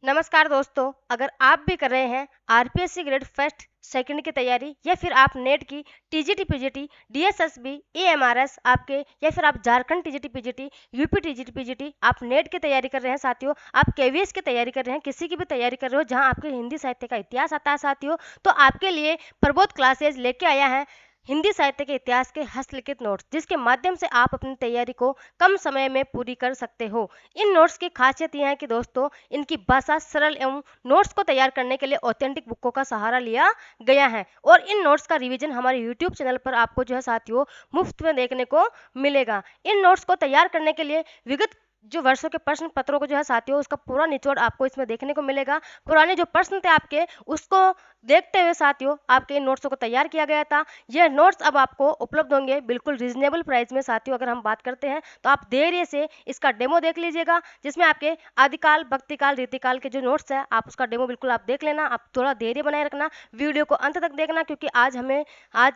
नमस्कार दोस्तों, अगर आप भी कर रहे हैं आरपीएससी ग्रेड फर्स्ट सेकंड की तैयारी या फिर आप नेट की टीजीटी पीजीटी डीएसएसबी एएमआरएस आपके या फिर आप Jharkhand TGT PGT UP TGT PGT आप नेट की तैयारी कर रहे हैं साथियों, आप केवीएस की तैयारी कर रहे हैं, किसी की भी तैयारी कर रहे हो जहां आपके हिंदी साहित्य का इतिहास आता है साथियों, तो आपके लिए प्रबोध क्लासेज लेके आया है हिंदी साहित्य के इतिहास के हस्तलिखित नोट्स, जिसके माध्यम से आप अपनी तैयारी को कम समय में पूरी कर सकते हो। इन नोट्स की खासियत यह है कि दोस्तों इनकी भाषा सरल एवं नोट्स को तैयार करने के लिए ऑथेंटिक बुकों का सहारा लिया गया है और इन नोट्स का रिवीजन हमारे यूट्यूब चैनल पर आपको जो है साथियों मुफ्त में देखने को मिलेगा। इन नोट्स को तैयार करने के लिए विगत जो वर्षों के प्रश्न पत्रों को जो है साथियों उसका पूरा निचोड़ आपको इसमें देखने को मिलेगा। पुराने जो प्रश्न थे आपके उसको देखते हुए साथियों आपके इन नोट्सों को तैयार किया गया था। यह नोट्स अब आपको उपलब्ध होंगे बिल्कुल रीजनेबल प्राइस में साथियों। अगर हम बात करते हैं तो आप धैर्य से इसका डेमो देख लीजिएगा, जिसमें आपके आदिकाल भक्तिकाल रीतिकाल के जो नोट्स हैं आप उसका डेमो बिल्कुल आप देख लेना। आप थोड़ा धैर्य बनाए रखना, वीडियो को अंत तक देखना, क्योंकि आज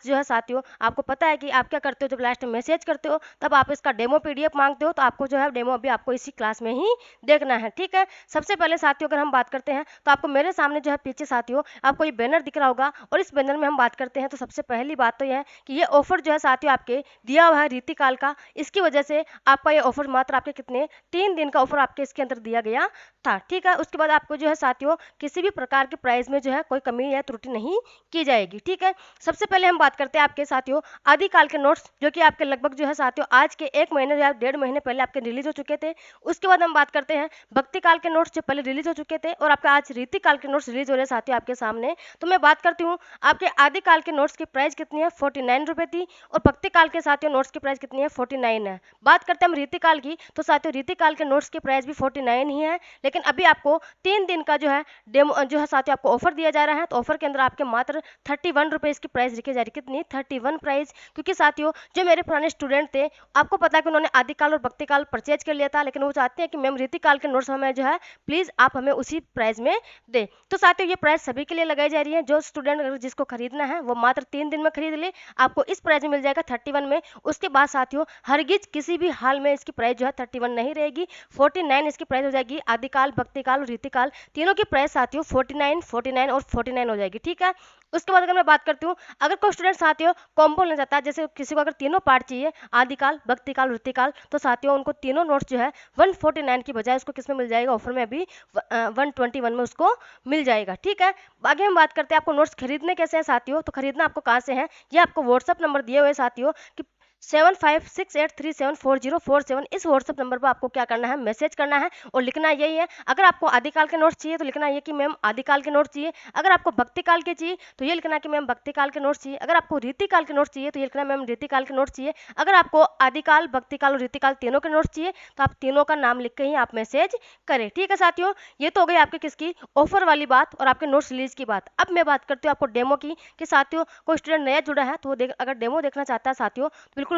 जो है साथियों आपको पता है कि आप क्या करते हो, जब लास्ट में मैसेज करते हो तब आप इसका डेमो पीडीएफ मांगते हो, तो आपको जो है डेमो अभी आपको इसी क्लास में ही देखना है। ठीक है, सबसे पहले साथियों अगर हम बात करते हैं तो आपको मेरे सामने जो है पीछे साथियों आपको ये बैनर दिख रहा होगा और इस बैनर में हम बात करते हैं तो सबसे पहली बात तो यह है कि ये ऑफर जो है साथियों आपके दिया हुआ है रीतिकाल का। इसकी वजह से आपका ये ऑफर मात्र आपके कितने 3 दिन का ऑफर आपके इसके अंदर दिया गया था। ठीक है, उसके बाद आपको जो है साथियों किसी भी प्रकार के प्राइस में जो है कोई कमी या त्रुटि नहीं की जाएगी। ठीक है, सबसे पहले हम बात करते हैं आपके साथियों आदिकाल के नोट्स, जो कि आपके लगभग जो है साथियों आज के 1 महीने या 1.5 महीने पहले आपके रिलीज हो चुके थे। उसके बाद हम बात करते हैं भक्ति काल के नोट्स जो पहले रिलीज हो चुके थे और आपका आज रीति काल के नोट्स रिलीज हो रहे हैं साथियों आपके सामने। तो मैं बात करती हूँ आपके आदिकाल के नोट्स की प्राइस कितनी है 49 रुपए थी और भक्ति काल के साथियों नोट्स की प्राइस कितनी है 49 है। बात करते हैं हम रीति काल की, तो साथियों रीति काल के नोट्स की प्राइस भी 49 ही है, लेकिन अभी आपको 3 दिन का जो है डेमो जो है साथियों आपको ऑफर दिया जा रहा है। तो ऑफर के अंदर आपके मात्र 31 रुपए इसकी प्राइस रखी जा रही है। कितनी 31 प्राइस, क्योंकि साथियों जो मेरे पुराने स्टूडेंट थे आपको पता है कि उन्होंने आदिकाल और भक्ति काल परचेज कर लिया था, लेकिन वो चाहते हैं कि मैम रीति काल के नोट्स हमें जो है प्लीज आप हमें उसी प्राइस में दे। तो साथियों ये प्राइस सभी के लिए लगाई जा रही है। जो स्टूडेंट अगर जिसको खरीदना है वो मात्र 3 दिन में खरीद ले, आपको इस प्राइस में मिल जाएगा 31 में। उसके बाद साथियों हरगिज किसी भी हाल में इसकी प्राइस जो है 31 नहीं रहेगी, 49 इसकी प्राइस हो जाएगी। आदिकाल भक्तिकाल और रीतिकाल तीनों की प्राइस साथियों 49 49 और 49 हो जाएगी। ठीक है, उसके बाद अगर मैं बात करती हूँ अगर कोई स्टूडेंट साथियों कॉम्बो लेना चाहता है, जैसे किसी को अगर तीनों पार्ट चाहिए आदिकाल भक्तिकाल रीतिकाल, तो साथियों उनको तीनों नोट्स जो है 149 की बजाय उसको किस में मिल जाएगा ऑफर में अभी 121 में उसको मिल जाएगा। ठीक है, आगे हम बात करते हैं आपको नोट्स खरीदने कैसे हैं साथियों। तो खरीदना आपको कहाँ से है, ये आपको व्हाट्सअप नंबर दिए हुए साथियों कि 7568374047 इस व्हाट्सअप नंबर पर आपको क्या करना है मैसेज करना है और लिखना यही है। अगर आपको आदिकाल के नोट्स चाहिए तो लिखना ये कि मैम आदिकाल के नोट्स चाहिए। अगर आपको भक्तिकाल के चाहिए तो ये लिखना कि मैम भक्तिकाल के नोट्स चाहिए। अगर आपको रीतिकाल के नोट्स चाहिए तो ये लिखना मैम रीतिकाल के नोट्स चाहिए। अगर आपको आदिकाल भक्तिकाल और रीतिकाल तीनों के नोट्स चाहिए तो आप तीनों का नाम लिख के ही आप मैसेज करें। ठीक है साथियों, ये तो हो गई आपके किसकी ऑफर वाली बात और आपके नोट्स रिलीज की बात। अब मैं बात करती हूँ आपको डेमो की कि साथियों कोई स्टूडेंट नया जुड़ा है तो वो अगर डेमो देखना चाहता है साथियों तो बिल्कुल